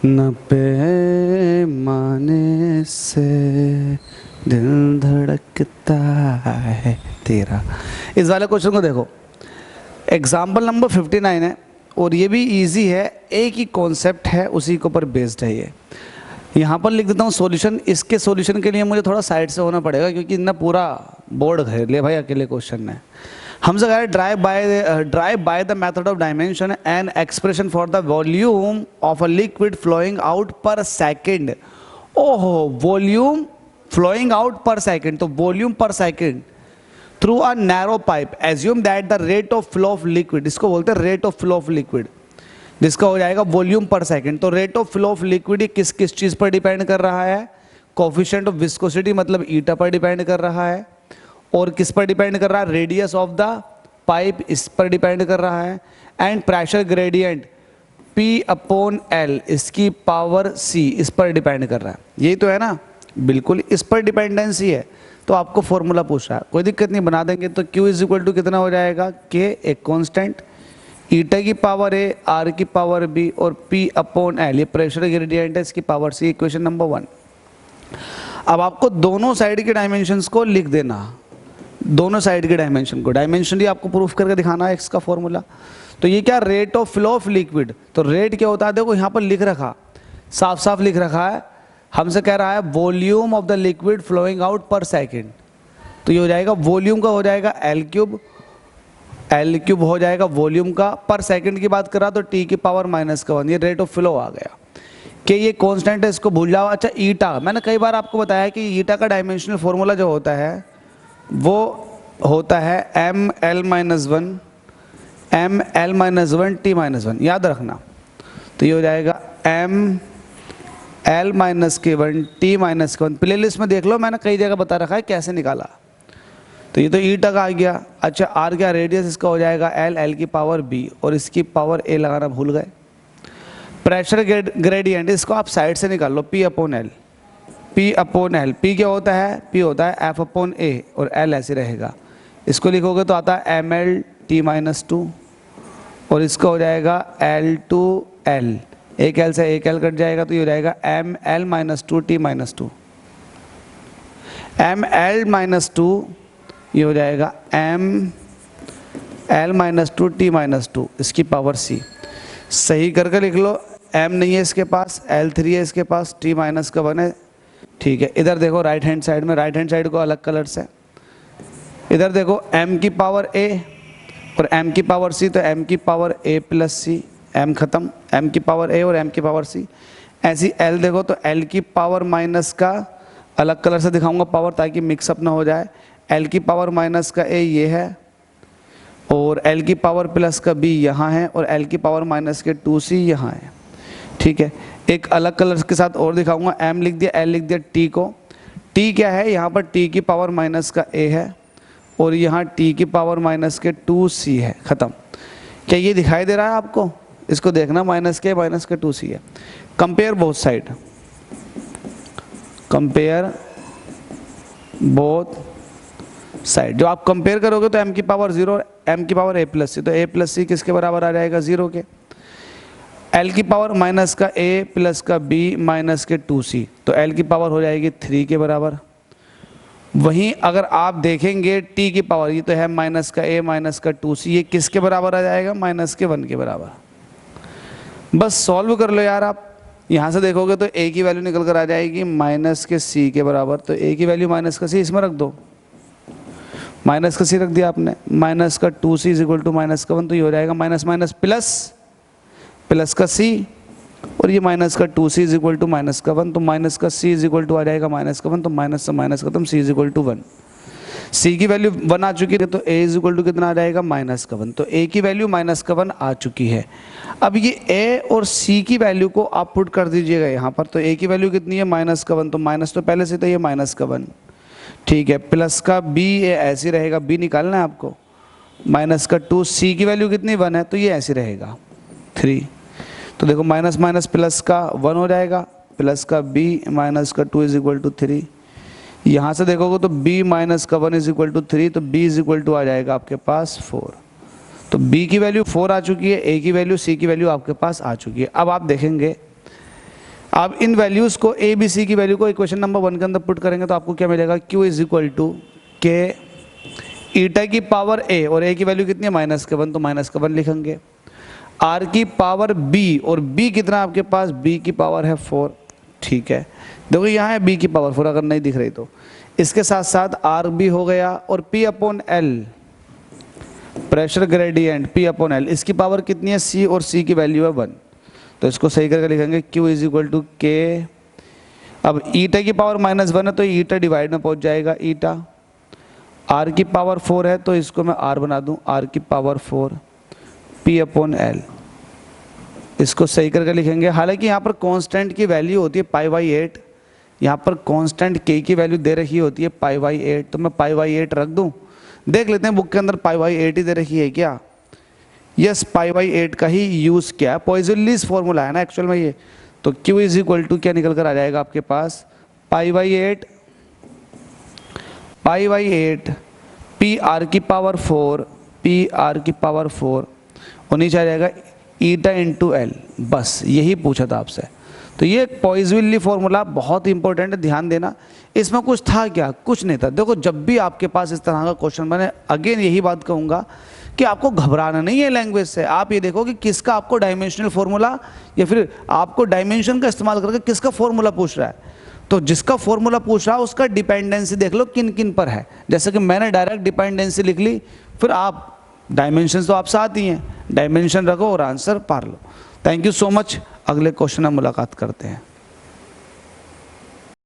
न पैमाने से दिल धड़कता है तेरा। इस वाले क्वेश्चन को देखो, एग्जाम्पल नंबर 59 है और ये भी इजी है, एक ही कॉन्सेप्ट है, उसी के ऊपर बेस्ड है ये। यहाँ पर लिख देता हूँ सॉल्यूशन। इसके सॉल्यूशन के लिए मुझे थोड़ा साइड से होना पड़ेगा क्योंकि इतना पूरा बोर्ड घेर लिया भाई, अकेले क्वेश्चन है। हमसे कह रहे drive by the method of dimension and expression for the volume of a liquid flowing out per second. ओहो, volume flowing out per second, तो volume per second through a narrow pipe. Assume that the rate of flow of liquid, इसको बोलते हैं rate of flow of liquid, जिसका हो जाएगा volume per second. तो rate of flow of liquid ये किस किस चीज़ पर डिपेंड कर रहा है? कोफिशिएंट ऑफ विस्कोसिटी मतलब ईटा पर डिपेंड कर रहा है। और किस पर डिपेंड कर रहा है? रेडियस ऑफ द पाइप, इस पर डिपेंड कर रहा है। एंड प्रेशर ग्रेडियंट P/L, इसकी पावर C, इस पर डिपेंड कर रहा है। यही तो है ना, बिल्कुल इस पर डिपेंडेंसी है। तो आपको फॉर्मूला पूछ रहा है, कोई दिक्कत नहीं, बना देंगे। तो Q इज इक्वल टू कितना हो जाएगा? K एक कॉन्स्टेंट, ईटा की पावर A, R की पावर B और P/L ये प्रेशर ग्रेडियंट है, इसकी पावर C। Equation number 1। अब आपको दोनों साइड के डायमेंशंस को लिख देना, दोनों साइड के डायमेंशन को, डायमेंशन ही आपको प्रूफ करके दिखाना है, एक्स का फॉर्मूला। तो ये क्या, rate of flow of liquid. तो रेट क्या होता है? देखो यहाँ पर लिख रखा, साफ साफ लिख रखा है। हमसे कह रहा है volume of the liquid flowing out per second. तो ये हो जाएगा वॉल्यूम का, हो जाएगा L क्यूब, L क्यूब हो जाएगा वॉल्यूम का। पर सेकेंड की बात कर रहा तो T की पावर -1, ये रेट ऑफ फ्लो आ गया। कि ये कांस्टेंट है, इसको भूल जाओ। अच्छा, ईटा, मैंने कई बार आपको बताया कि ईटा का डायमेंशनल फॉर्मूला जो होता है वो होता है ML-1 T-1, याद रखना। तो ये हो जाएगा ML-1 T-1। प्ले लिस्ट में देख लो, मैंने कई जगह बता रखा है कैसे निकाला। तो ये तो ई तक आ गया। अच्छा, आर क्या, रेडियस इसका हो जाएगा L की पावर B और इसकी पावर A लगाना भूल गए। प्रेशर ग्रेडियंट, इसको आप साइड से निकाल लो, P/L। P क्या होता है? P होता है F/A और L ऐसे रहेगा। इसको लिखोगे तो आता है ML-T-2 और इसका हो जाएगा L2L, एक L से एक L कट जाएगा तो ये हो जाएगा ML-2 T-2। ML-2 ये हो जाएगा ML-2 T-2, इसकी पावर C। सही करके लिख लो, M नहीं है इसके पास, L3 है इसके पास, T-1 है। ठीक है, इधर देखो राइट हैंड साइड में, राइट हैंड साइड को अलग कलर से, इधर देखो M की पावर A और M की पावर C, तो M की power A plus C, M खत्म, M की पावर A और M की पावर C। ऐसी L देखो तो L की पावर माइनस का अलग कलर से दिखाऊंगा पावर, ताकि मिक्सअप ना हो जाए। L की पावर माइनस का A ये है और L की पावर प्लस का B यहाँ है और L की पावर माइनस के 2C यहाँ है। ठीक है, एक अलग कलर के साथ और दिखाऊंगा। M लिख दिया, L लिख दिया, T को। T क्या है? यहाँ पर T की पावर माइनस का A है और यहाँ T की पावर माइनस के 2C है। ख़त्म। क्या ये दिखाई दे रहा है आपको? इसको देखना, माइनस के 2C है। Compare both side, compare both side. जो आप कंपेयर करोगे तो M की पावर 0 और M की पावर A प्लस C, तो A प्लस C किसके बराबर आ जाएगा? 0 के। L की पावर माइनस का A प्लस का B माइनस के 2C, तो L की पावर हो जाएगी 3 के बराबर। वहीं अगर आप देखेंगे T की पावर, ये तो है माइनस का A माइनस का 2C, ये किसके बराबर आ जाएगा? -1 के बराबर। बस सॉल्व कर लो यार आप। यहाँ से देखोगे तो A की वैल्यू निकल कर आ जाएगी -C के बराबर। तो A की वैल्यू -C इसमें रख दो, -C रख दिया आपने, -2C इज इक्वल टू -1, तो ये हो जाएगा माइनस माइनस प्लस, प्लस का C और ये -2C इज इक्वल टू -1, तो -C इज इक्वल टू आ जाएगा -1, तो माइनस से माइनस खत्म, C is equal to 1। C की वैल्यू 1 आ चुकी है, तो A इज इक्वल टू कितना आ जाएगा? -1, तो A की वैल्यू -1 आ चुकी है। अब ये A और C की वैल्यू को आप पुट कर दीजिएगा यहाँ पर। तो A की वैल्यू कितनी है? -1, तो माइनस तो पहले से, तो ये -1। ठीक है, प्लस का B ये ऐसे रहेगा, B निकालना है आपको, -2, C की वैल्यू कितनी? 1 है, तो ये ऐसे रहेगा 3। तो देखो माइनस माइनस प्लस का 1 हो जाएगा, प्लस का B माइनस का 2 इज इक्वल टू 3। यहाँ से देखोगे तो B माइनस का 1 इज इक्वल टू 3, तो B इज इक्वल टू आ जाएगा आपके पास 4। तो B की वैल्यू 4 आ चुकी है, A की वैल्यू, C की वैल्यू आपके पास आ चुकी है। अब आप देखेंगे आप इन वैल्यूज़ को ए बी सी की वैल्यू को इक्वेशन नंबर 1 के अंदर पुट करेंगे तो आपको क्या मिलेगा, Q इज इक्वल टू के ईटा की पावर ए, और ए की वैल्यू कितनी है -1, तो -1 लिखेंगे। आर की पावर बी, और बी कितना आपके पास, बी की पावर है 4, ठीक है। देखो यहाँ है बी की पावर 4, अगर नहीं दिख रही तो इसके साथ साथ आर बी हो गया, और P upon L pressure gradient P upon L, इसकी पावर कितनी है सी, और सी की वैल्यू है 1, तो इसको सही करके लिखेंगे Q इज इक्वल टू के। अब ईटा की पावर -1 है तो ईटा डिवाइड में पहुंच जाएगा ईटा, आर की पावर 4 है तो इसको मैं आर बना दूं, आर की पावर 4 पी अपॉन एल, इसको सही करके लिखेंगे। हालांकि यहाँ पर कांस्टेंट की वैल्यू होती है π/8, यहाँ पर कांस्टेंट k की वैल्यू दे रखी होती है π/8, तो मैं π/8 रख दूं। देख लेते हैं बुक के अंदर π/8 ही दे रखी है क्या, यस π/8 का ही यूज़ किया है, पॉइजनलीज फॉर्मूला है ना एक्चुअल में ये, तो Q इज इक्वल टू क्या निकल कर आ जाएगा आपके पास, π/8 पी आर की पावर 4 पी आर की पावर 4, और नीचे आ जाएगा ईटा इंटू एल, बस यही पूछा था आपसे। तो ये पॉइजनली फॉर्मूला बहुत इंपॉर्टेंट है, ध्यान देना। इसमें कुछ था क्या, कुछ नहीं था। देखो जब भी आपके पास इस तरह का क्वेश्चन बने, अगेन यही बात कहूँगा कि आपको घबराना नहीं है लैंग्वेज से। आप ये देखो कि किसका आपको डायमेंशनल फॉर्मूला या फिर आपको डायमेंशन का इस्तेमाल करके किसका फॉर्मूला पूछ रहा है, तो जिसका फॉर्मूला पूछ रहा है उसका डिपेंडेंसी देख लो किन किन पर है। जैसे कि मैंने डायरेक्ट डिपेंडेंसी लिख ली, फिर आप डायमेंशन तो आपसे आती हैं, डायमेंशन रखो और आंसर पार लो। Thank you so much. अगले क्वेश्चन में मुलाकात करते हैं।